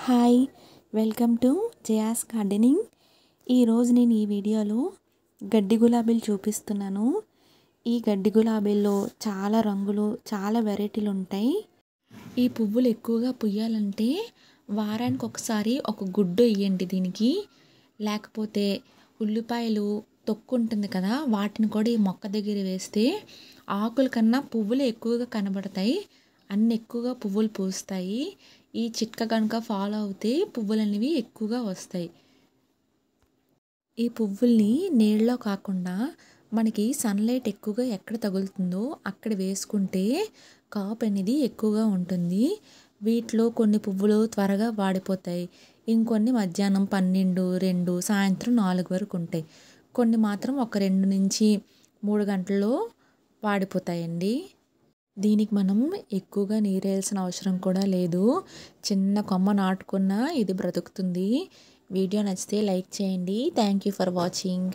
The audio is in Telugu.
Hi welcome to Jaya's gardening. ఈరోజు నేను ఈ వీడియోలో గడ్డి గులాబీలు చూపిస్తున్నాను. ఈ గడ్డి గులాబీల్లో చాలా రంగులు, చాలా వెరైటీలు ఉంటాయి. ఈ పువ్వులు ఎక్కువగా పుయ్యాలంటే వారానికి ఒకసారి ఒక గుడ్డు వేయండి దీనికి. లేకపోతే ఉల్లిపాయలు తొక్కు ఉంటుంది కదా, వాటిని కూడా ఈ మొక్క దగ్గర వేస్తే ఆకుల కన్నా పువ్వులు ఎక్కువగా కనబడతాయి, అన్ని ఎక్కువగా పువ్వులు పూస్తాయి. ఈ చిట్కా కనుక ఫాలో అవుతే పువ్వులు అనేవి ఎక్కువగా వస్తాయి. ఈ పువ్వుల్ని నీళ్ళలో కాకుండా మనకి సన్లైట్ ఎక్కువగా ఎక్కడ తగులుతుందో అక్కడ వేసుకుంటే కాపు అనేది ఎక్కువగా ఉంటుంది. వీటిలో కొన్ని పువ్వులు త్వరగా వాడిపోతాయి, ఇంకొన్ని మధ్యాహ్నం 12, 2, సాయంత్రం 4 వరకు ఉంటాయి. కొన్ని మాత్రం ఒక 2 నుంచి 3 గంటల్లో వాడిపోతాయండి. దీనికి మనం ఎక్కువగా నీరేయాల్సిన అవసరం కూడా లేదు. చిన్న కొమ్మ నాటుకున్నా ఇది బ్రతుకుతుంది. వీడియో నచ్చితే లైక్ చేయండి. Thank you for watching.